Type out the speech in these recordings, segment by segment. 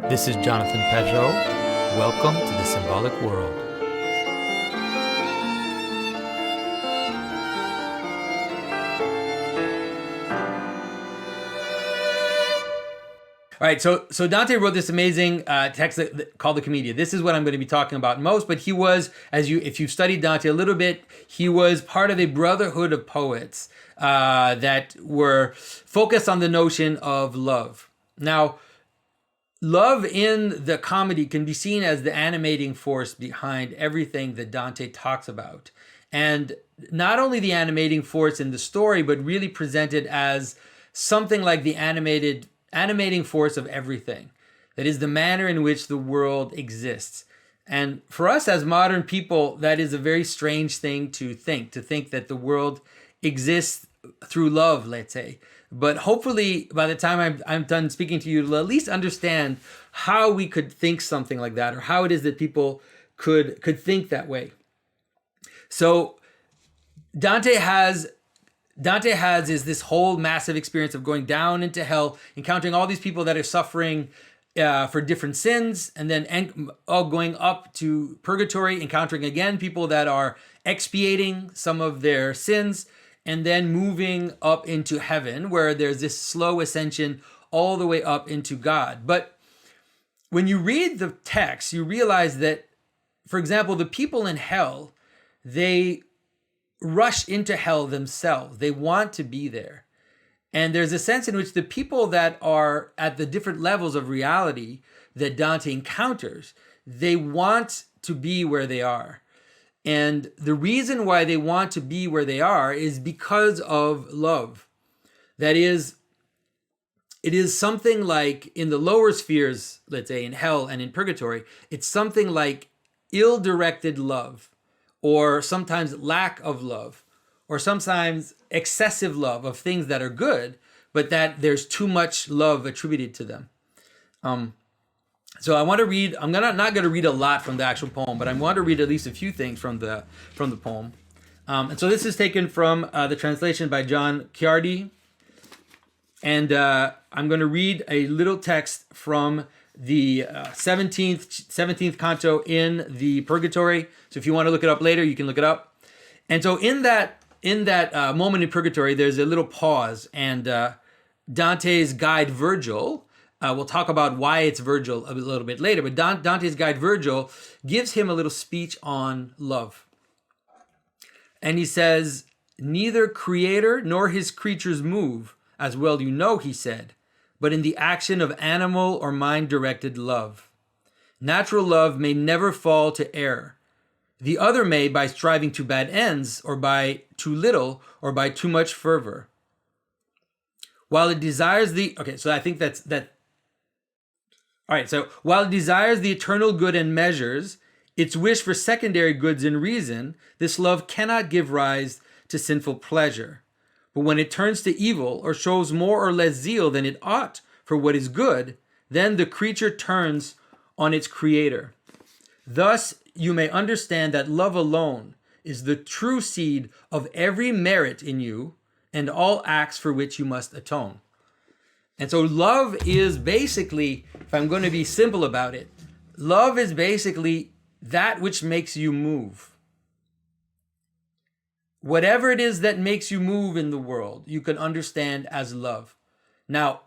This is Jonathan Pedro. Welcome to the Symbolic World. All right, so Dante wrote this amazing text called the Comedia. This is what I'm going to be talking about most, but he was, if you've studied Dante a little bit, he was part of a brotherhood of poets that were focused on the notion of love. Now, love in the comedy can be seen as the animating force behind everything that Dante talks about. And not only the animating force in the story, but really presented as something like the animating force of everything. That is the manner in which the world exists. And for us as modern people, that is a very strange thing to think that the world exists through love, let's say. But hopefully, by the time I'm done speaking to you, you'll at least understand how we could think something like that, or how it is that people could think that way. So Dante has is this whole massive experience of going down into hell, encountering all these people that are suffering for different sins, and then going up to purgatory, encountering again people that are expiating some of their sins, and then moving up into heaven, where there's this slow ascension all the way up into God. But when you read the text, you realize that, for example, the people in hell, they rush into hell themselves. They want to be there. And there's a sense in which the people that are at the different levels of reality that Dante encounters, they want to be where they are. And the reason why they want to be where they are is because of love. That is, it is something like in the lower spheres, let's say in hell and in purgatory, it's something like ill-directed love, or sometimes lack of love, or sometimes excessive love of things that are good, but that there's too much love attributed to them. So I want to read, not going to read a lot from the actual poem, but I want to read at least a few things from the poem. And so this is taken from the translation by John Ciardi. And I'm going to read a little text from the 17th canto in the Purgatory. So if you want to look it up later, you can look it up. And so in that moment in Purgatory, there's a little pause, and Dante's guide Virgil, we'll talk about why it's Virgil a little bit later, but Dante's guide Virgil gives him a little speech on love. And he says, "Neither creator nor his creatures move, as well you know," he said, "but in the action of animal or mind-directed love. Natural love may never fall to error. The other may by striving to bad ends, or by too little, or by too much fervor. While it desires the..." Okay, so I think that's that. All right, so while it desires the eternal good and measures its wish for secondary goods in reason, this love cannot give rise to sinful pleasure. But when it turns to evil, or shows more or less zeal than it ought for what is good, then the creature turns on its creator. Thus, you may understand that love alone is the true seed of every merit in you and all acts for which you must atone. And so love is basically, if I'm going to be simple about it, love is basically that which makes you move. Whatever it is that makes you move in the world, you can understand as love. Now,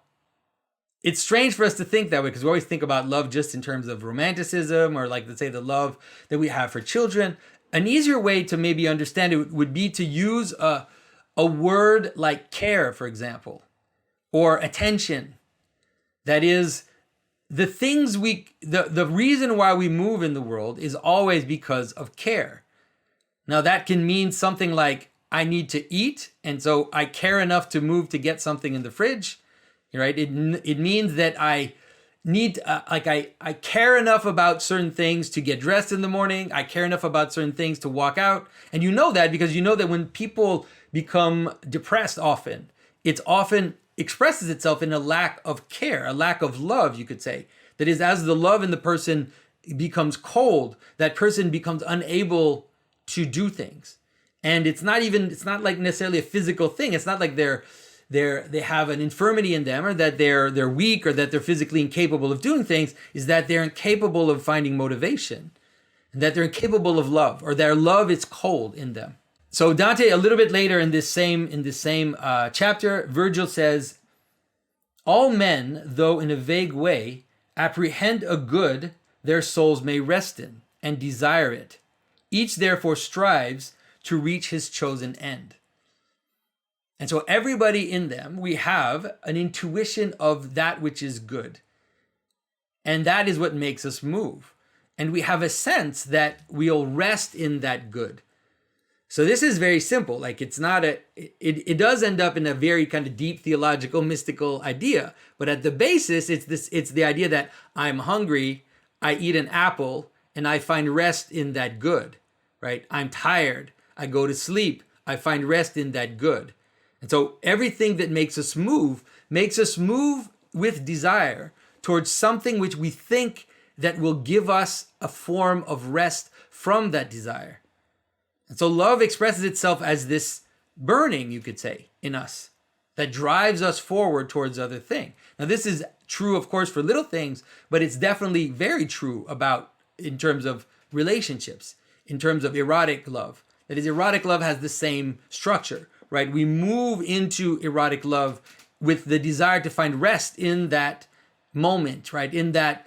it's strange for us to think that way, because we always think about love just in terms of romanticism, or like, let's say, the love that we have for children. An easier way to maybe understand it would be to use a word like care, for example, or attention. That is, the things the reason why we move in the world is always because of care. Now that can mean something like, I need to eat, and so I care enough to move to get something in the fridge, right? It means that I need, I care enough about certain things to get dressed in the morning. I care enough about certain things to walk out. And you know that because you know that when people become depressed often, it's often expresses itself in a lack of care, a lack of love, you could say. That is, as the love in the person becomes cold, that person becomes unable to do things. And it's not like necessarily a physical thing. It's not like they're they have an infirmity in them, or that they're weak, or that they're physically incapable of doing things, is that they're incapable of finding motivation, and that they're incapable of love, or their love is cold in them. So Dante, a little bit later in this same chapter, Virgil says, "All men, though in a vague way, apprehend a good their souls may rest in, and desire it. Each therefore strives to reach his chosen end." And so everybody in them, we have an intuition of that which is good. And that is what makes us move. And we have a sense that we'll rest in that good. So this is very simple. Like, it's not it does end up in a very kind of deep theological, mystical idea. But at the basis, it's the idea that I'm hungry, I eat an apple, and I find rest in that good, right? I'm tired, I go to sleep, I find rest in that good. And so everything that makes us move with desire towards something which we think that will give us a form of rest from that desire. And so love expresses itself as this burning, you could say, in us that drives us forward towards other things. Now, this is true, of course, for little things, but it's definitely very true in terms of relationships, in terms of erotic love. That is, erotic love has the same structure, right? We move into erotic love with the desire to find rest in that moment, right? In that,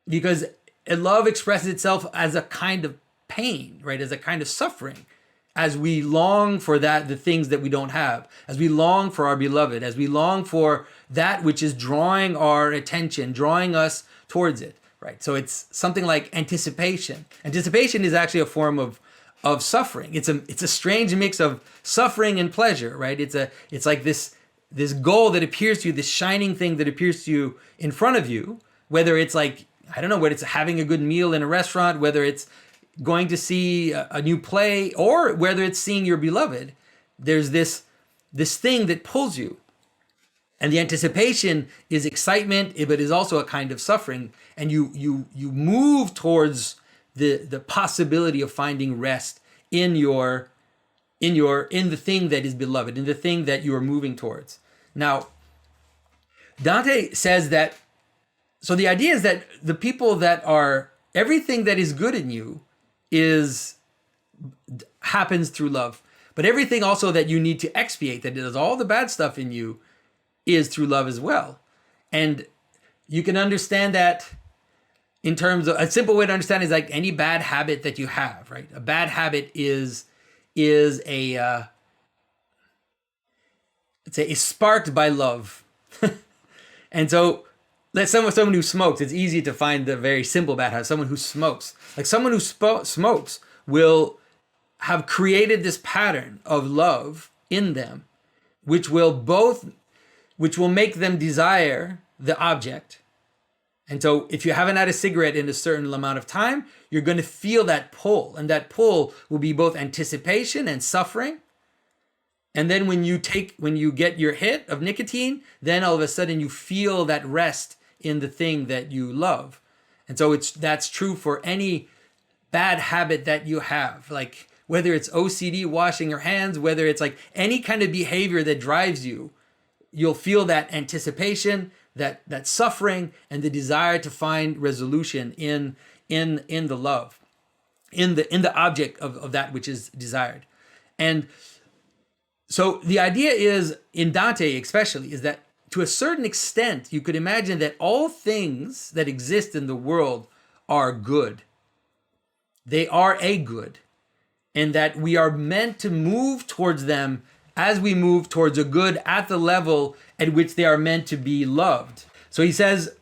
because love expresses itself as a kind of pain, right? As a kind of suffering, as we long for the things that we don't have, as we long for our beloved, as we long for that which is drawing our attention, drawing us towards it, right? So it's something like anticipation. Anticipation is actually a form of suffering. It's a strange mix of suffering and pleasure, right? It's like this goal that appears to you, this shining thing that appears to you in front of you, whether it's like, I don't know, whether it's having a good meal in a restaurant, whether it's going to see a new play, or whether it's seeing your beloved. There's this thing that pulls you. And the anticipation is excitement, but is also a kind of suffering. And you move towards the possibility of finding rest in the thing that is beloved, in the thing that you are moving towards. Now, Dante says that, so the idea is that the people that are, everything that is good in you happens through love. But everything also that you need to expiate, that is all the bad stuff in you, is through love as well. And you can understand that in terms of, a simple way to understand is like any bad habit that you have, right? A bad habit is sparked by love. And so, let's say someone who smokes, it's easy to find the very simple bad habit. Someone who smokes, like someone who smokes will have created this pattern of love in them, which will make them desire the object. And so if you haven't had a cigarette in a certain amount of time, you're going to feel that pull, and that pull will be both anticipation and suffering. And then when you get your hit of nicotine, then all of a sudden you feel that rest in the thing that you love. And so that's true for any bad habit that you have, like whether it's OCD, washing your hands, whether it's like any kind of behavior that drives you, you'll feel that anticipation, that suffering, and the desire to find resolution in the love, in the object of that which is desired. And so the idea is, in Dante especially, is that to a certain extent, you could imagine that all things that exist in the world are good. They are a good. And that we are meant to move towards them as we move towards a good at the level at which they are meant to be loved. So he says,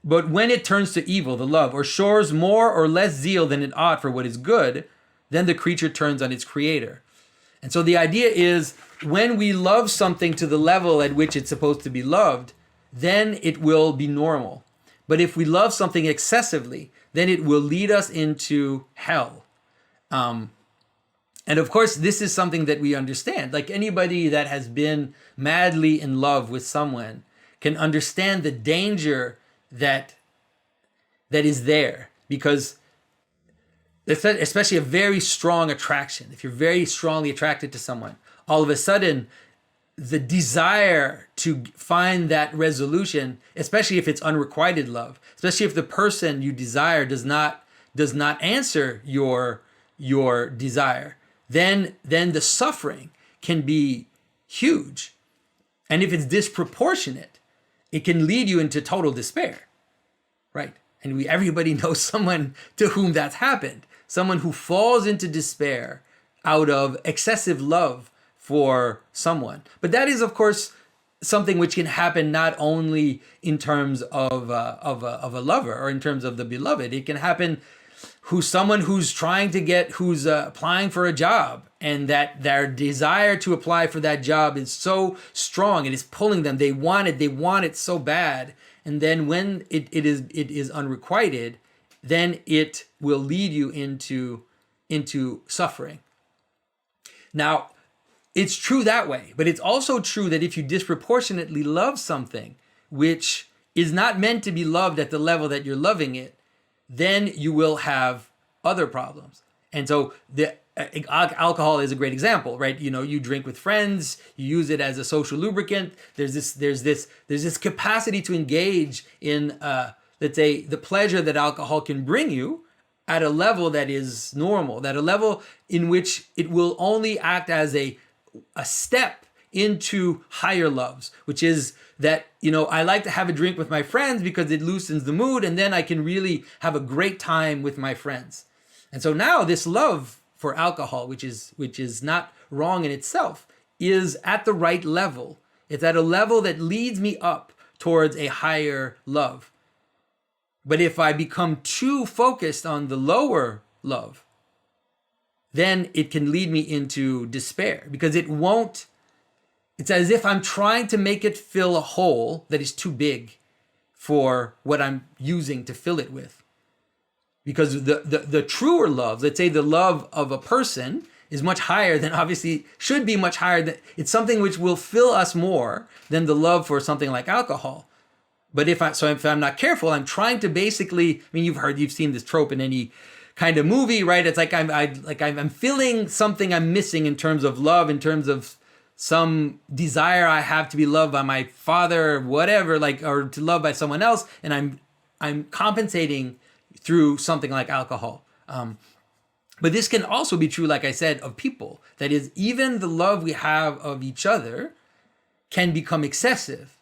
but when it turns to evil, the love, or shows more or less zeal than it ought for what is good, then the creature turns on its creator. And so the idea is, when we love something to the level at which it's supposed to be loved, then it will be normal. But if we love something excessively, then it will lead us into hell. And of course, this is something that we understand. Like anybody that has been madly in love with someone can understand the danger that is there. Because especially a very strong attraction, if you're very strongly attracted to someone, all of a sudden, the desire to find that resolution, especially if it's unrequited love, especially if the person you desire does not answer your desire, then the suffering can be huge. And if it's disproportionate, it can lead you into total despair, right? And everybody knows someone to whom that's happened, someone who falls into despair out of excessive love for someone. But that is, of course, something which can happen not only in terms of a lover or in terms of the beloved. It can happen someone who's applying for a job, and that their desire to apply for that job is so strong, it is pulling them. They want it so bad. And then when it is unrequited, then it will lead you into suffering. Now, it's true that way, but it's also true that if you disproportionately love something which is not meant to be loved at the level that you're loving it, then you will have other problems. And so alcohol is a great example, right? You drink with friends, you use it as a social lubricant. There's this capacity to engage in, let's say, the pleasure that alcohol can bring you at a level that is normal, at a level in which it will only act as a step into higher loves, which is that, I like to have a drink with my friends because it loosens the mood, and then I can really have a great time with my friends. And so now this love for alcohol, which is not wrong in itself, is at the right level. It's at a level that leads me up towards a higher love. But if I become too focused on the lower love, then it can lead me into despair, because it's as if I'm trying to make it fill a hole that is too big for what I'm using to fill it with. Because the truer love, let's say the love of a person, is much higher than, obviously should be much higher than, it's something which will fill us more than the love for something like alcohol. But if I'm not careful, I'm trying to basically, you've seen this trope in any kind of movie, right? It's like I'm filling something I'm missing in terms of love, in terms of some desire I have to be loved by my father or whatever, or to love by someone else, and I'm compensating through something like alcohol. But this can also be true, like I said, of people. That is, even the love we have of each other can become excessive.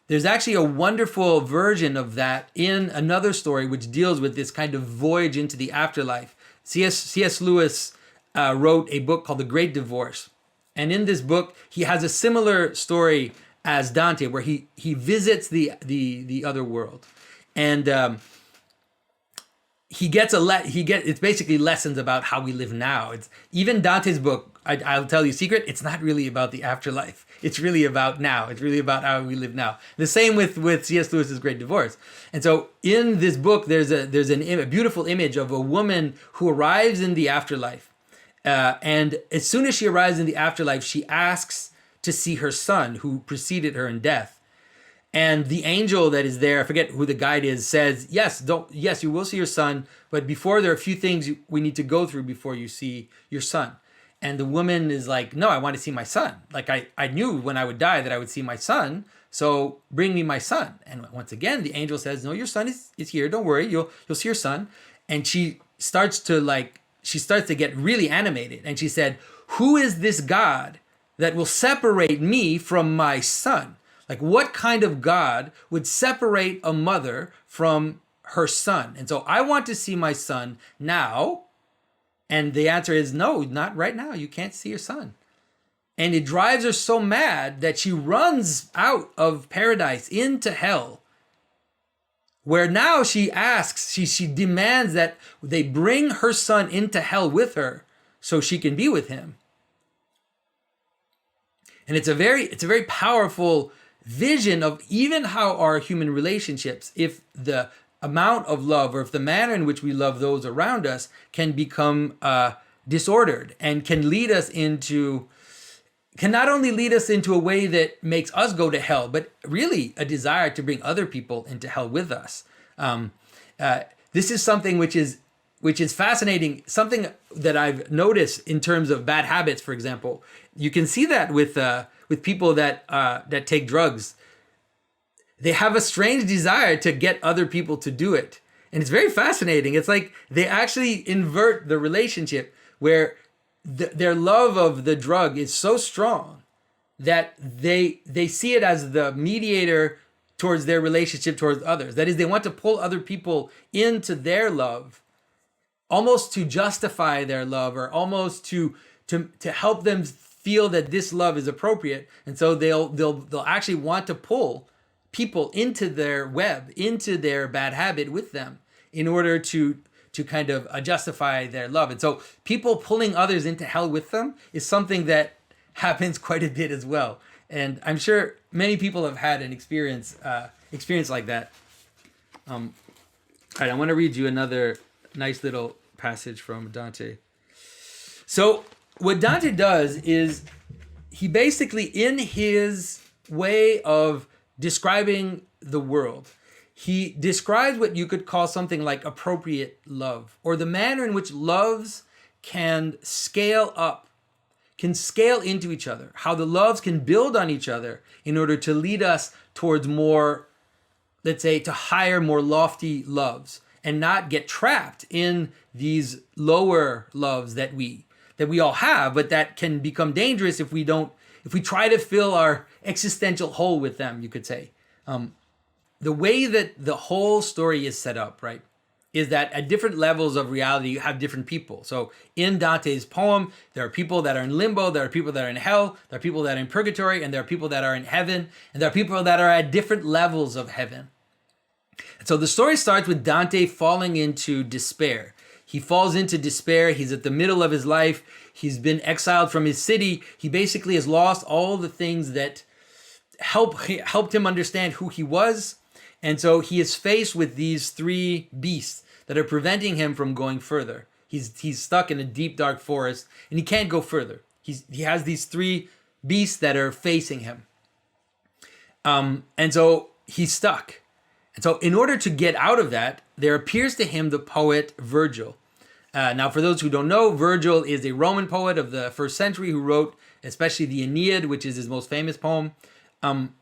There's actually a wonderful version of that in another story which deals with this kind of voyage into the afterlife. C.S. Lewis wrote a book called The Great Divorce. And in this book, he has a similar story as Dante, where he visits the other world. And it's basically lessons about how we live now. It's even Dante's book, I'll tell you a secret, it's not really about the afterlife. It's really about now. It's really about how we live now. The same with C.S. Lewis's Great Divorce. And so in this book, there's a beautiful image of a woman who arrives in the afterlife. And as soon as she arrives in the afterlife, she asks to see her son who preceded her in death. And the angel that is there, I forget who the guide is, says, yes, you will see your son, but there are a few things we need to go through before you see your son. And the woman is like, no, I want to see my son. Like I knew when I would die that I would see my son, so bring me my son. And once again, the angel says, no, your son is here. Don't worry, you'll see your son. And she starts to get really animated. And she said, who is this God that will separate me from my son? Like, what kind of God would separate a mother from her son? And so I want to see my son now. And the answer is no, not right now. You can't see your son. And it drives her so mad that she runs out of paradise into hell, where now she asks, she demands that they bring her son into hell with her so she can be with him. And it's a very powerful vision of even how our human relationships, if the amount of love or if the manner in which we love those around us can become disordered and can not only lead us into a way that makes us go to hell, but really a desire to bring other people into hell with us. This is something which is which is fascinating. Something that I've noticed in terms of bad habits, for example, you can see that with people that take drugs. They have a strange desire to get other people to do it. And it's very fascinating. It's like they actually invert the relationship where their love of the drug is so strong that they see it as the mediator towards their relationship towards others. That is, they want to pull other people into their love, almost to justify their love, or almost to help them feel that this love is appropriate. And so they'll actually want to pull people into their web, into their bad habit with them, in order to kind of justify their love. And so people pulling others into hell with them is something that happens quite a bit as well. And I'm sure many people have had an experience like that. All right, I want to read you another nice little passage from Dante. So what Dante does is he basically, in his way of describing the world, he describes what you could call something like appropriate love, or the manner in which loves can scale up, can scale into each other, how the loves can build on each other in order to lead us towards more, let's say, to higher, more lofty loves, and not get trapped in these lower loves that we all have, but that can become dangerous if we try to fill our existential hole with them, you could say. The way that the whole story is set up, right, is that at different levels of reality, you have different people. So in Dante's poem, there are people that are in limbo, there are people that are in hell, there are people that are in purgatory, and there are people that are in heaven, and there are people that are at different levels of heaven. And so the story starts with Dante falling into despair. He falls into despair. He's at the middle of his life. He's been exiled from his city. He basically has lost all the things that helped him understand who he was. And so he is faced with these three beasts that are preventing him from going further. He's stuck in a deep, dark forest, and he can't go further. He has these three beasts that are facing him. And so he's stuck. And so in order to get out of that, there appears to him the poet Virgil. Now, for those who don't know, Virgil is a Roman poet of the 1st century who wrote especially the Aeneid, which is his most famous poem. And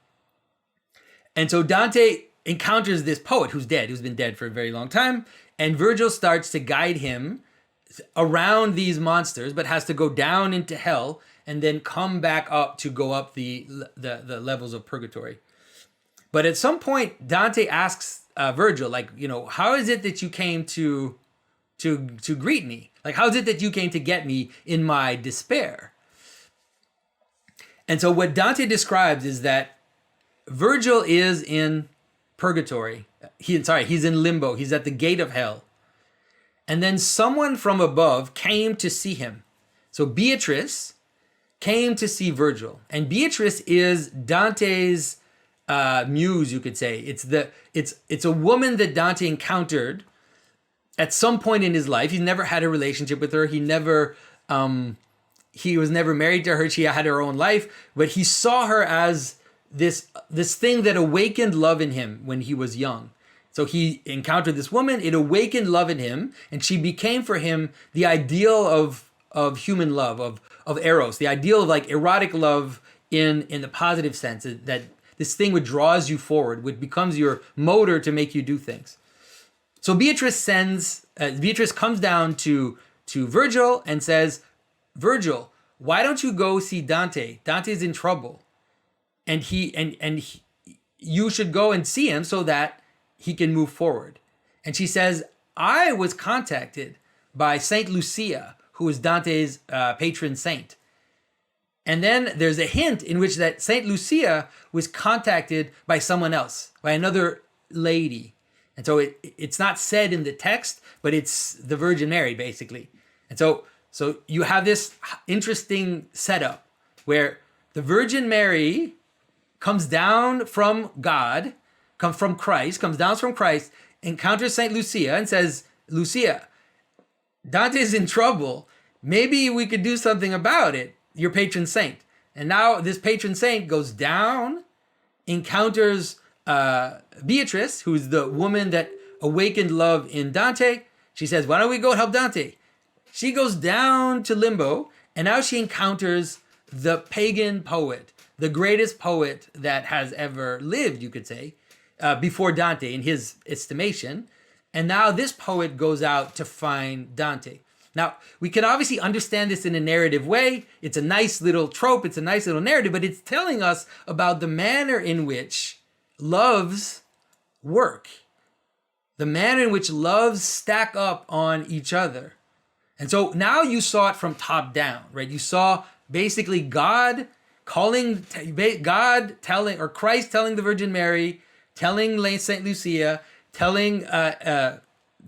so Dante encounters this poet who's been dead for a very long time, and Virgil starts to guide him around these monsters, but has to go down into hell and then come back up to go up the levels of purgatory. But at some point, Dante asks Virgil, like, how is it that you came to greet me? Like, how is it that you came to get me in my despair? And so what Dante describes is that Virgil is in purgatory. He's in limbo. He's at the gate of hell. And then someone from above came to see him. So Beatrice came to see Virgil. And Beatrice is Dante's muse, you could say. It's a woman that Dante encountered at some point in his life. He's never had a relationship with her. He was never married to her. She had her own life, but he saw her as this thing that awakened love in him when he was young. So he encountered this woman, it awakened love in him, and she became for him the ideal of human love, of eros, the ideal of like erotic love in the positive sense, that this thing which draws you forward, which becomes your motor to make you do things. So Beatrice comes down to Virgil and says, Virgil, why don't you go see Dante? Dante's in trouble. And you should go and see him so that he can move forward. And she says, I was contacted by Saint Lucia, who is Dante's patron saint. And then there's a hint in which that Saint Lucia was contacted by someone else, by another lady. And so it's not said in the text, but it's the Virgin Mary, basically. And so you have this interesting setup where the Virgin Mary comes down from God, comes down from Christ, encounters Saint Lucia and says, Lucia, Dante's in trouble. Maybe we could do something about it, your patron saint. And now this patron saint goes down, encounters Beatrice, who's the woman that awakened love in Dante. She says, why don't we go help Dante? She goes down to limbo, and now she encounters the pagan poet, the greatest poet that has ever lived, you could say, before Dante in his estimation. And now this poet goes out to find Dante. Now, we can obviously understand this in a narrative way. It's a nice little trope. It's a nice little narrative, but it's telling us about the manner in which loves work, the manner in which loves stack up on each other. And so now you saw it from top down, right? You saw basically God telling, or Christ telling the Virgin Mary, telling Saint Lucia, telling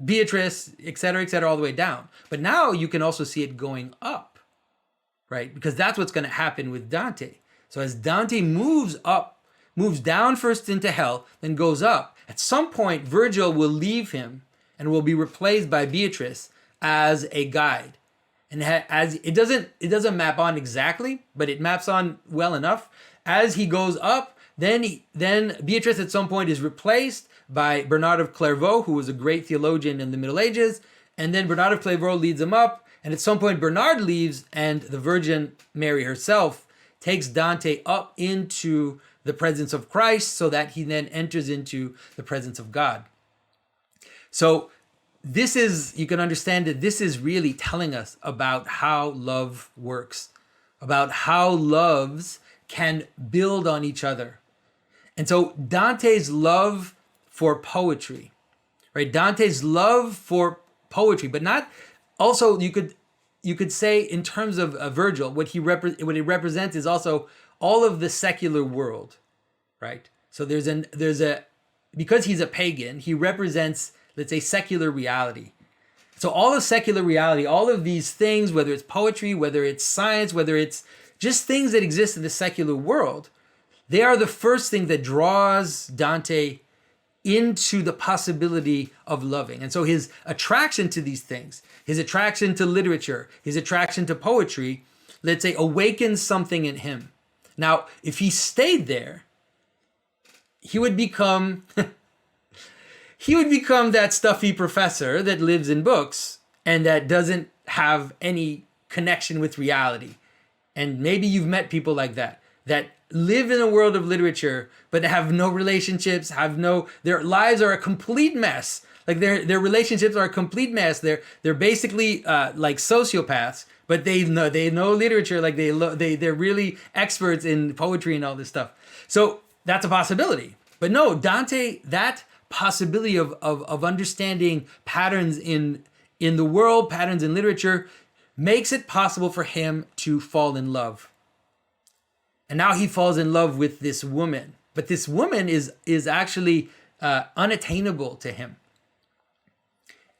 Beatrice, et cetera, all the way down. But now you can also see it going up, right? Because that's what's going to happen with Dante. So as Dante moves down first into hell, then goes up, at some point Virgil will leave him and will be replaced by Beatrice as a guide. And as it doesn't map on exactly, but it maps on well enough. As he goes up, then Beatrice at some point is replaced by Bernard of Clairvaux, who was a great theologian in the Middle Ages. And then Bernard of Clairvaux leads him up. And at some point Bernard leaves, and the Virgin Mary herself takes Dante up into the presence of Christ, so that he then enters into the presence of God. So this is, you can understand that this is really telling us about how love works, about how loves can build on each other. And so Dante's love for poetry, right? Dante's love for poetry, but not also, you could say in terms of Virgil, what he represents is also all of the secular world, right? So because he's a pagan, he represents, let's say, secular reality. So all of secular reality, all of these things, whether it's poetry, whether it's science, whether it's just things that exist in the secular world, they are the first thing that draws Dante into the possibility of loving. And so his attraction to these things, his attraction to literature, his attraction to poetry, let's say, awakens something in him. Now, if he stayed there, he would become that stuffy professor that lives in books and that doesn't have any connection with reality. And maybe you've met people like that live in a world of literature, but have no relationships, their lives are a complete mess. Like their relationships are a complete mess. They're basically like sociopaths, but they know literature. Like they're really experts in poetry and all this stuff. So that's a possibility. But no, Dante, that possibility of understanding patterns in the world, patterns in literature, makes it possible for him to fall in love. And now he falls in love with this woman. But this woman is actually unattainable to him.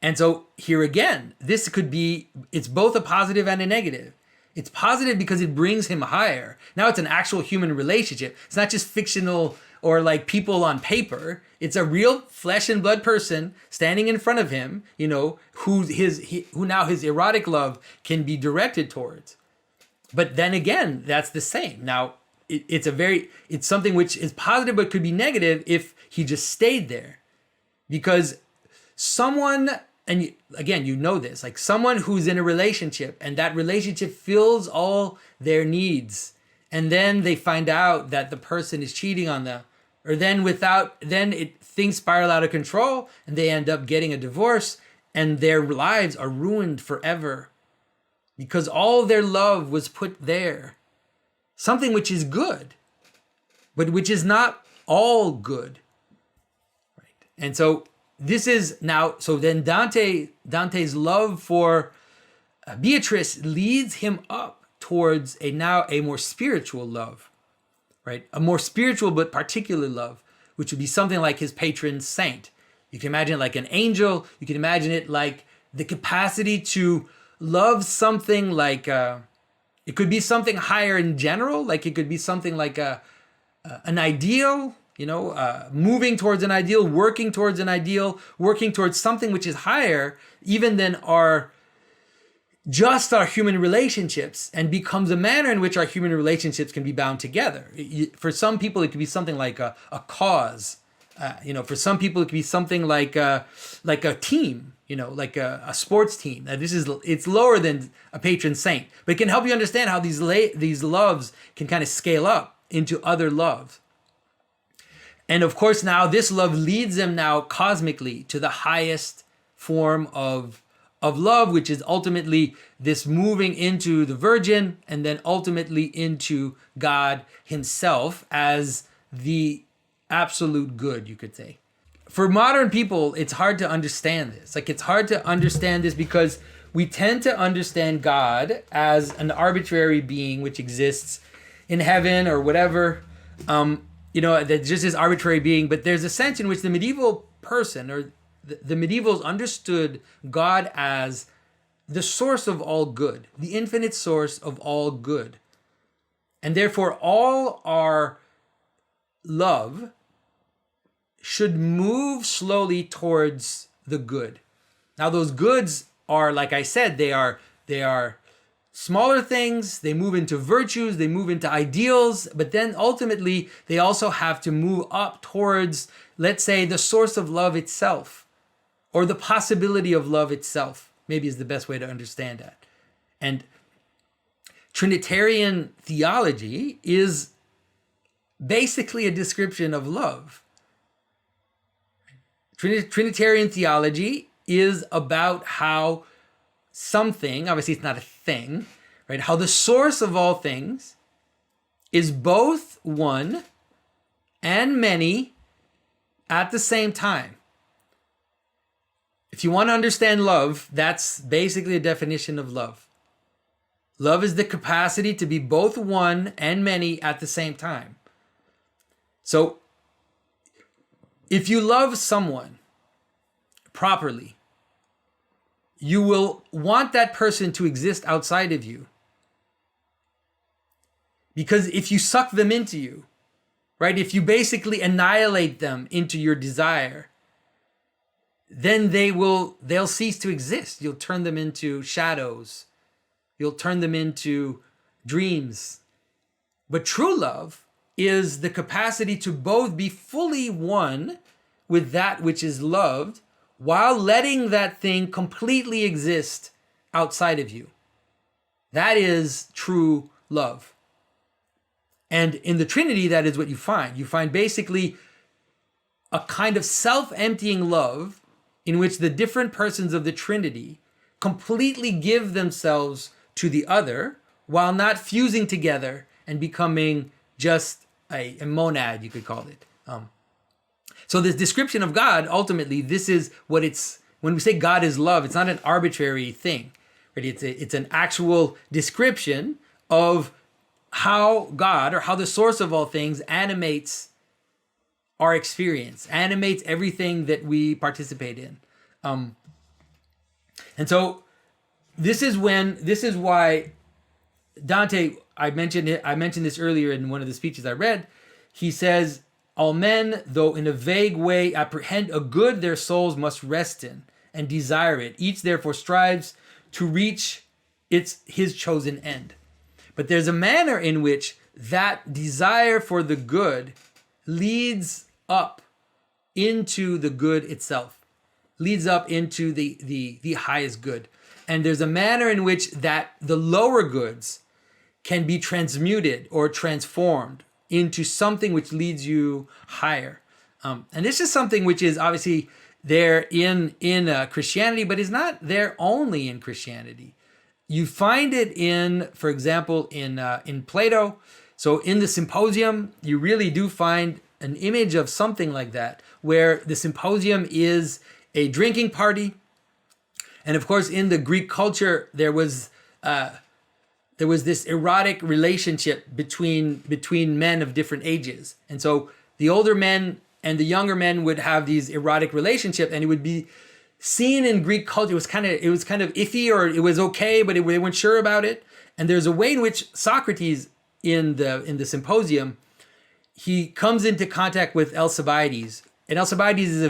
And so here again, it's both a positive and a negative. It's positive because it brings him higher. Now it's an actual human relationship. It's not just fictional or like people on paper. It's a real flesh and blood person standing in front of him, who now his erotic love can be directed towards. But then again, that's the same. Now, it's something which is positive but could be negative if he just stayed there. Because someone, and again, this, like someone who's in a relationship and that relationship fills all their needs, and then they find out that the person is cheating on them, or things spiral out of control and they end up getting a divorce and their lives are ruined forever because all their love was put there. Something which is good, but which is not all good. Right? And so this is now, so then Dante's love for Beatrice leads him up towards a more spiritual love, right? A more spiritual but particular love, which would be something like his patron saint. You can imagine it like an angel. You can imagine it like the capacity to love something like, it could be something higher in general. Like it could be something like an ideal, moving towards an ideal, working towards an ideal, working towards something which is higher even than our human relationships, and becomes a manner in which our human relationships can be bound together. For some people, it could be something like a cause. For some people, it could be something like a team. like a sports team. It's lower than a patron saint, but it can help you understand how these loves can kind of scale up into other loves. And of course, now this love leads them now cosmically to the highest form of love, which is ultimately this moving into the Virgin and then ultimately into God himself as the absolute good, you could say. For modern people, it's hard to understand this. It's hard to understand this because we tend to understand God as an arbitrary being which exists in heaven or whatever, that just is arbitrary being. But there's a sense in which the medieval person or the medievals understood God as the source of all good, the infinite source of all good. And therefore, all our love should move slowly towards the good. Now, those goods are, like I said, they are smaller things. They move into virtues, they move into ideals, but then ultimately they also have to move up towards, let's say, the source of love itself, or the possibility of love itself, maybe is the best way to understand that. And Trinitarian theology is basically a description of love. Trinitarian theology is about how something, obviously it's not a thing, right? How the source of all things is both one and many at the same time. If you want to understand love, that's basically a definition of love. Love is the capacity to be both one and many at the same time. So, if you love someone properly, you will want that person to exist outside of you. Because if you suck them into you, right? If you basically annihilate them into your desire, then they'll cease to exist. You'll turn them into shadows. You'll turn them into dreams. But true love is the capacity to both be fully one with that which is loved while letting that thing completely exist outside of you. That is true love. And in the Trinity, that is what you find. You find basically a kind of self-emptying love in which the different persons of the Trinity completely give themselves to the other while not fusing together and becoming just a monad, you could call it. So this description of God, ultimately, this is what it's, when we say God is love, it's not an arbitrary thing, right? It's an actual description of how God, or how the source of all things, animates our experience, animates everything that we participate in. And so this is why Dante, I mentioned this earlier in one of the speeches I read. He says, all men, though in a vague way, apprehend a good their souls must rest in and desire it. Each therefore strives to reach his chosen end. But there's a manner in which that desire for the good leads up into the good itself, leads up into the highest good. And there's a manner in which that the lower goods can be transmuted or transformed into something which leads you higher. And this is something which is obviously there in Christianity, but is not there only in Christianity. You find it in, for example, in Plato. So in the Symposium, you really do find an image of something like that, where the Symposium is a drinking party. And of course, in the Greek culture, there was this erotic relationship between men of different ages. And so the older men and the younger men would have these erotic relationships, and it would be seen in Greek culture. It was kind of iffy, or it was okay, but they weren't sure about it. And there's a way in which Socrates in the Symposium, he comes into contact with Alcibiades. And Alcibiades is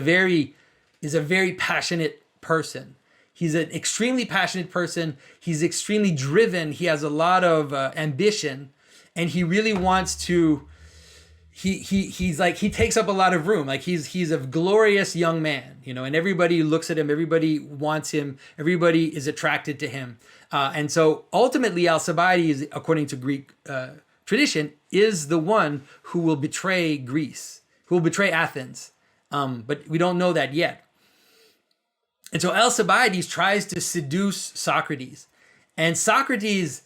a very passionate person. He's an extremely passionate person. He's extremely driven. He has a lot of ambition, and he really wants to he's like, he takes up a lot of room. Like he's a glorious young man, you know, and everybody looks at him, everybody wants him, everybody is attracted to him. And so ultimately Alcibiades, according to Greek tradition, is the one who will betray Greece, who will betray Athens. But we don't know that yet. And so Alcibiades tries to seduce Socrates. And Socrates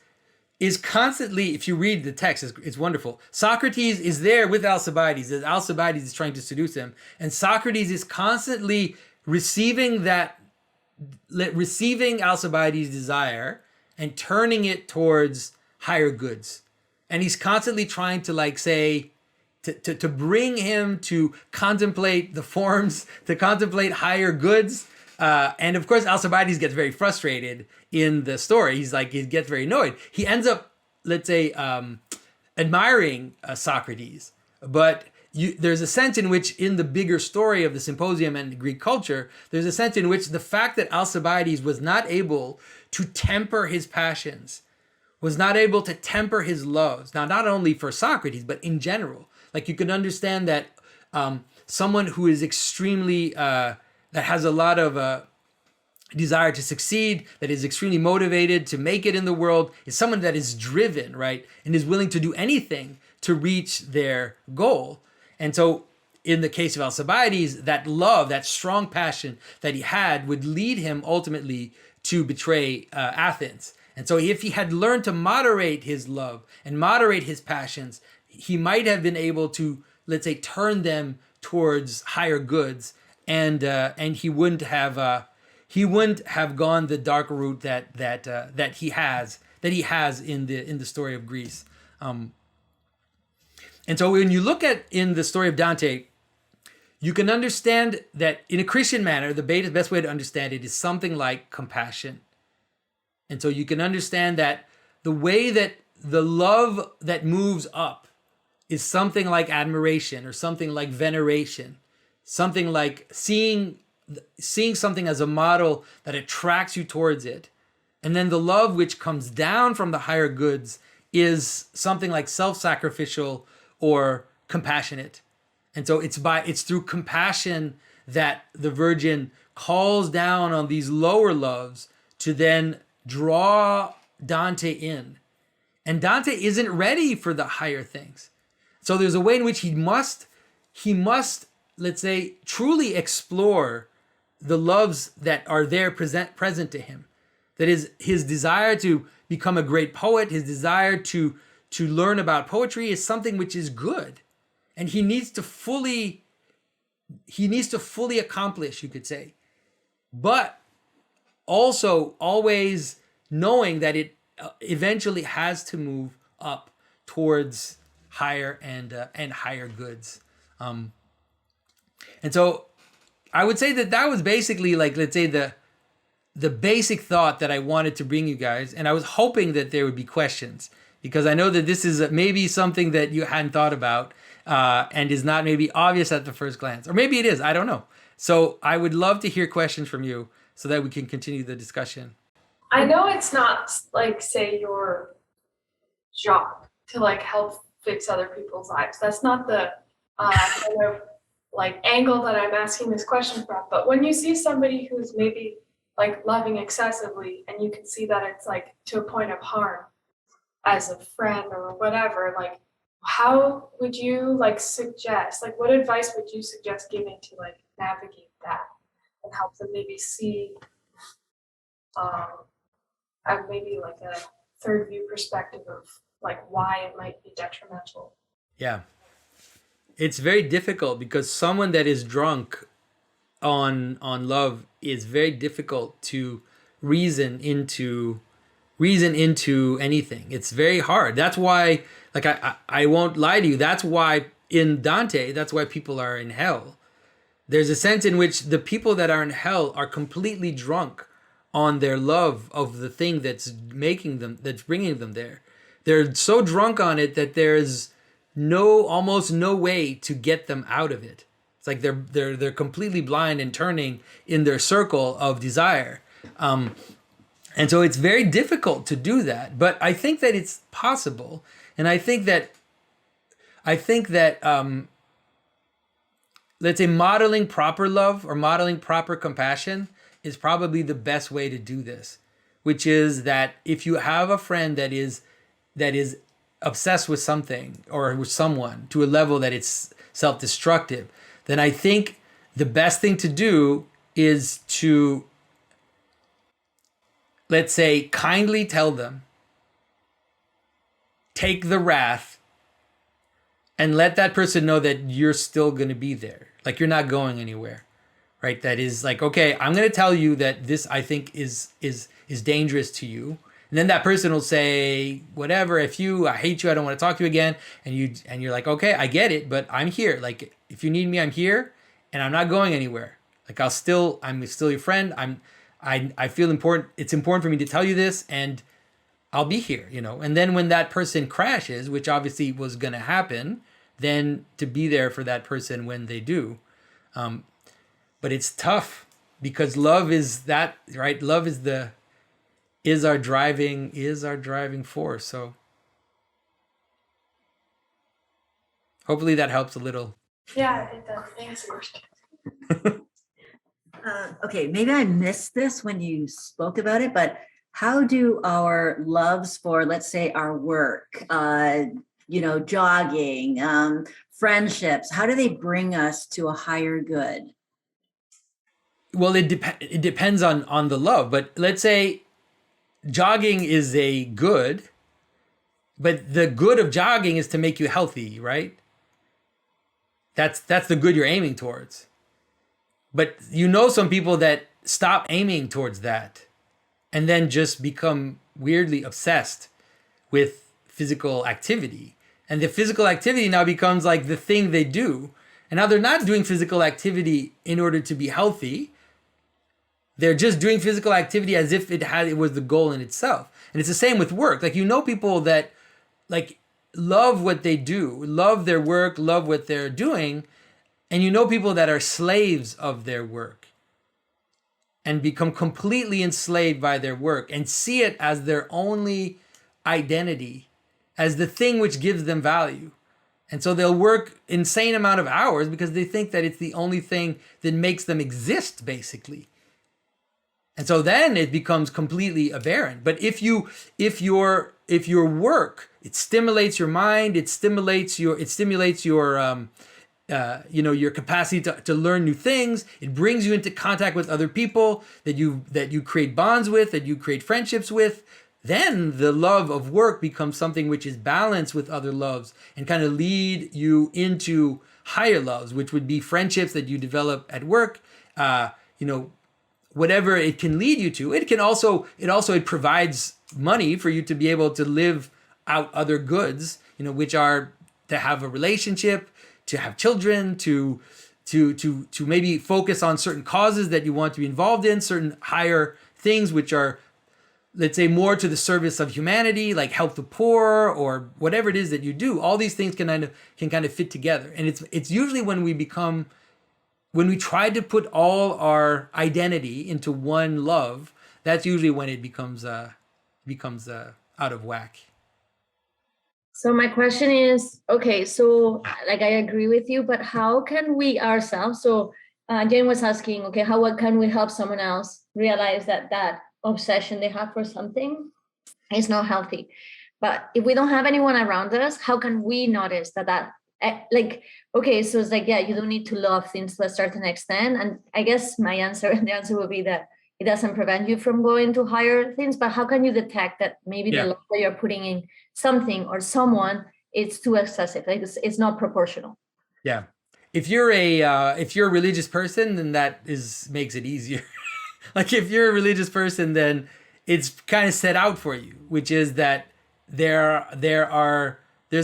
is constantly, if you read the text, it's wonderful. Socrates is there with Alcibiades as Alcibiades is trying to seduce him. And Socrates is constantly receiving Alcibiades' desire and turning it towards higher goods. And he's constantly trying to like say, to bring him to contemplate the forms, to contemplate higher goods. And of course, Alcibiades gets very frustrated in the story. He gets very annoyed. He ends up, let's say, admiring Socrates. But there's a sense in which, in the bigger story of the Symposium and Greek culture, there's a sense in which the fact that Alcibiades was not able to temper his passions, was not able to temper his loves, now not only for Socrates, but in general. Like you can understand that someone who is extremely, that has a lot of desire to succeed, that is extremely motivated to make it in the world, is someone that is driven, right? And is willing to do anything to reach their goal. And so in the case of Alcibiades, that love, that strong passion that he had would lead him ultimately to betray Athens. And so if he had learned to moderate his love and moderate his passions, he might have been able to, let's say, turn them towards higher goods, and he wouldn't have gone the dark route that he has in the story of Greece. And so when you look at in the story of Dante, you can understand that in a Christian manner, the best way to understand it is something like compassion. And so you can understand that the way that the love that moves up is something like admiration or something like veneration, something like seeing something as a model that attracts you towards it. And then the love which comes down from the higher goods is something like self-sacrificial or compassionate. And so it's through compassion that the Virgin calls down on these lower loves to then draw Dante in. And Dante isn't ready for the higher things. So there's a way in which he must, let's say, truly explore the loves that are there present to him. That is, his desire to become a great poet, his desire to learn about poetry is something which is good. And he needs to fully accomplish, you could say. But also always knowing that it eventually has to move up towards higher and higher goods. And so I would say that was basically, like, let's say the basic thought that I wanted to bring you guys. And I was hoping that there would be questions, because I know that this is maybe something that you hadn't thought about and is not maybe obvious at the first glance. Or maybe it is, I don't know. So I would love to hear questions from you so that we can continue the discussion. I know it's not, like, say, your job to, like, help fix other people's lives. That's not the kind of, like, angle that I'm asking this question from. But when you see somebody who's maybe, like, loving excessively, and you can see that it's, like, to a point of harm as a friend or whatever, like, how would you, like, suggest, like, what advice would you suggest giving to, like, navigate that and help them maybe see maybe like a third view perspective of, like, why it might be detrimental? Yeah. It's very difficult, because someone that is drunk on love is very difficult to reason into anything. It's very hard. That's why, like, I won't lie to you, that's why in Dante, that's why people are in hell. There's a sense in which the people that are in hell are completely drunk on their love of the thing that's bringing them there. They're so drunk on it that there's almost no way to get them out of it. It's like they're completely blind and turning in their circle of desire. And so it's very difficult to do that. But I think that it's possible. And I think that I think that let's say modeling proper love or modeling proper compassion is probably the best way to do this, which is that if you have a friend that is obsessed with something or with someone to a level that it's self-destructive, then I think the best thing to do is to, let's say, kindly tell them, take the wrath, and let that person know that you're still going to be there. Like you're not going anywhere, right? That is like, okay, I'm going to tell you that this I think is dangerous to you. And then that person will say, whatever, I hate you, I don't want to talk to you again. And you're like, okay, I get it, but I'm here. Like if you need me, I'm here and I'm not going anywhere. Like I'm still your friend. I feel important. It's important for me to tell you this, and I'll be here, And then when that person crashes, which obviously was going to happen, then to be there for that person when they do. But it's tough because love is that, right? Love is our driving force. So hopefully that helps a little. Yeah, it does. Thanks, Christian. Okay, maybe I missed this when you spoke about it, but how do our loves for, let's say, our work, jogging, friendships, how do they bring us to a higher good? Well, it depends on the love, but let's say jogging is a good, but the good of jogging is to make you healthy, right? That's the good you're aiming towards. But some people that stop aiming towards that and then just become weirdly obsessed with physical activity. And the physical activity now becomes like the thing they do. And now they're not doing physical activity in order to be healthy. They're just doing physical activity as if it was the goal in itself. And it's the same with work. Like, people that like love what they do, love their work, love what they're doing. And people that are slaves of their work and become completely enslaved by their work and see it as their only identity, as the thing which gives them value. And so they'll work insane amount of hours because they think that it's the only thing that makes them exist, basically. And so then it becomes completely aberrant. But if your work, it stimulates your mind, it stimulates your your capacity to learn new things. It brings you into contact with other people that you create bonds with, that you create friendships with. Then the love of work becomes something which is balanced with other loves and kind of lead you into higher loves, which would be friendships that you develop at work. Whatever it can lead you to. It provides money for you to be able to live out other goods, which are to have a relationship, to have children, to maybe focus on certain causes that you want to be involved in, certain higher things which are, let's say, more to the service of humanity, like help the poor or whatever it is that you do. All these things can kind of fit together. And it's usually when we try to put all our identity into one love, that's usually when it becomes out of whack. So my question is, okay, so like I agree with you, but how can we ourselves, so Jane was asking, okay, how can we help someone else realize that obsession they have for something is not healthy? But if we don't have anyone around us, how can we notice that okay, so it's like, yeah, you don't need to love things to a certain extent. And I guess the answer would be that it doesn't prevent you from going to higher things, but how can you detect that maybe the love that you're putting in something or someone, it's too excessive, like it's not proportional? Yeah. If you're a religious person, then makes it easier. Like if you're a religious person, then it's kind of set out for you, which is that there's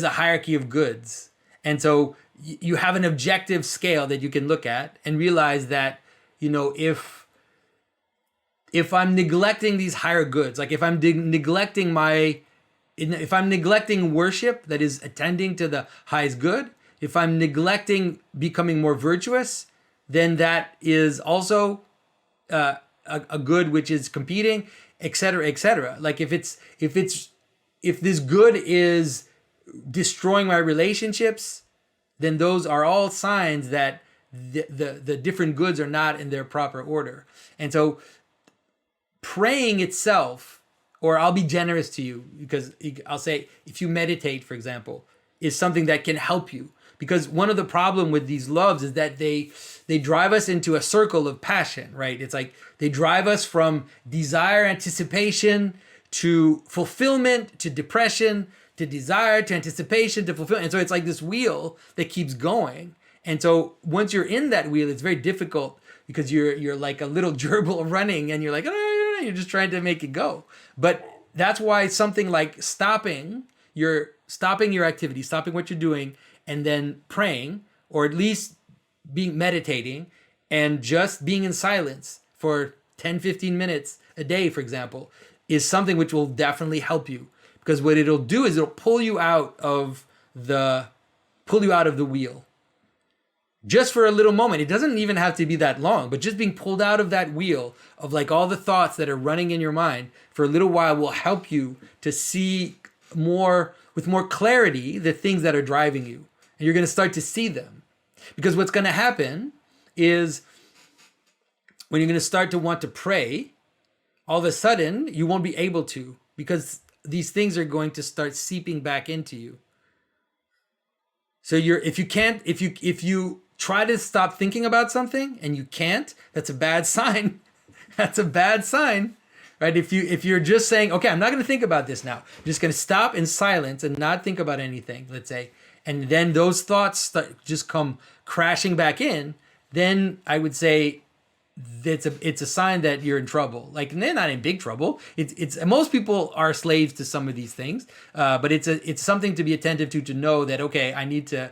a hierarchy of goods. And so you have an objective scale that you can look at and realize that, if I'm neglecting these higher goods, like if I'm neglecting worship that is attending to the highest good, if I'm neglecting becoming more virtuous, then that is also a good which is competing, etc., etc. Like if this good is destroying my relationships, then those are all signs that the different goods are not in their proper order. And so praying itself, or I'll be generous to you, because I'll say, if you meditate, for example, is something that can help you. Because one of the problem with these loves is that they drive us into a circle of passion, right? It's like they drive us from desire, anticipation, to fulfillment, to depression, to desire, to anticipation, to fulfillment. And so it's like this wheel that keeps going. And so once you're in that wheel, it's very difficult, because you're like a little gerbil running, and you're like, oh, you're just trying to make it go. But that's why something like stopping your activity, stopping what you're doing, and then praying, or at least meditating, and just being in silence for 10, 15 minutes a day, for example, is something which will definitely help you. Because what it'll do is it'll pull you out of the wheel. Just for a little moment. It doesn't even have to be that long, but just being pulled out of that wheel of like all the thoughts that are running in your mind for a little while will help you to see with more clarity the things that are driving you. And you're going to start to see them. Because what's going to happen is when you're going to start to want to pray, all of a sudden you won't be able to, because these things are going to start seeping back into you. So if you try to stop thinking about something and you can't, that's a bad sign. That's a bad sign, right? If you're just saying, okay, I'm not going to think about this now. I'm just going to stop in silence and not think about anything, let's say, and then those thoughts just come crashing back in, then I would say it's a sign that you're in trouble. Like, they're not in big trouble. It's most people are slaves to some of these things, but it's something to be attentive to know that, okay, I need to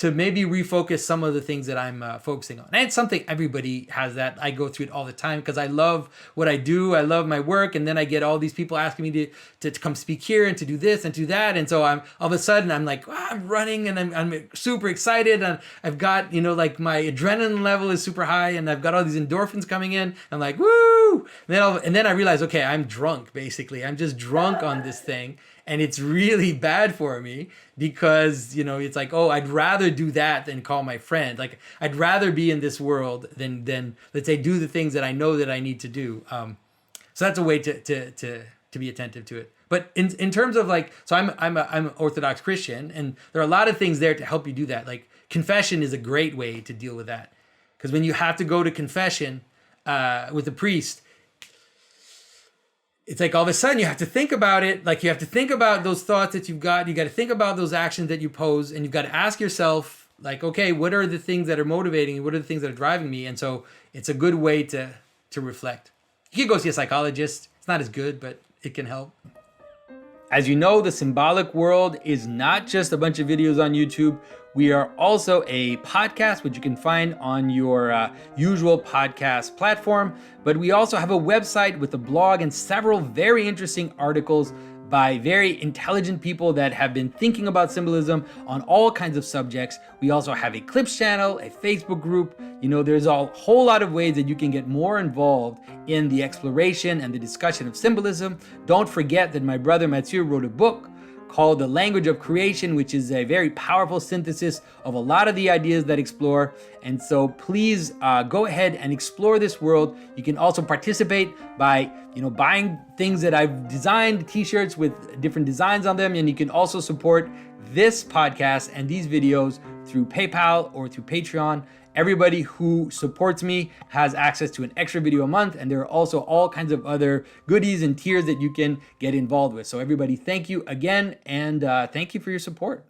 maybe refocus some of the things that I'm focusing on. And it's something everybody has that. I go through it all the time because I love what I do. I love my work. And then I get all these people asking me to come speak here and to do this and do that. And so all of a sudden I'm like, I'm running and I'm super excited. And I've got, like my adrenaline level is super high and I've got all these endorphins coming in. I'm like, woo! And then I realize, okay, I'm drunk, basically. I'm just drunk on this thing. And it's really bad for me because, it's like, oh, I'd rather do that than call my friend. Like, I'd rather be in this world than let's say, do the things that I know that I need to do. So that's a way to be attentive to it. But in terms of like, so I'm an Orthodox Christian, and there are a lot of things there to help you do that. Like, confession is a great way to deal with that. Because when you have to go to confession with a priest, it's like all of a sudden you have to think about it. Like, you have to think about those thoughts that you've got. You got to think about those actions that you pose, and you've got to ask yourself, like, okay, what are the things that are motivating me? What are the things that are driving me? And so it's a good way to reflect. You can go see a psychologist. It's not as good, but it can help. As you know, the Symbolic World is not just a bunch of videos on YouTube. We are also a podcast, which you can find on your usual podcast platform. But we also have a website with a blog and several very interesting articles by very intelligent people that have been thinking about symbolism on all kinds of subjects. We also have a Clips channel, a Facebook group. There's a whole lot of ways that you can get more involved in the exploration and the discussion of symbolism. Don't forget that my brother Matthew wrote a book called The Language of Creation, which is a very powerful synthesis of a lot of the ideas that explore. And so please go ahead and explore this world. You can also participate by buying things that I've designed, t-shirts with different designs on them. And you can also support this podcast and these videos through PayPal or through Patreon. Everybody who supports me has access to an extra video a month, and there are also all kinds of other goodies and tiers that you can get involved with. So everybody, thank you again, and thank you for your support.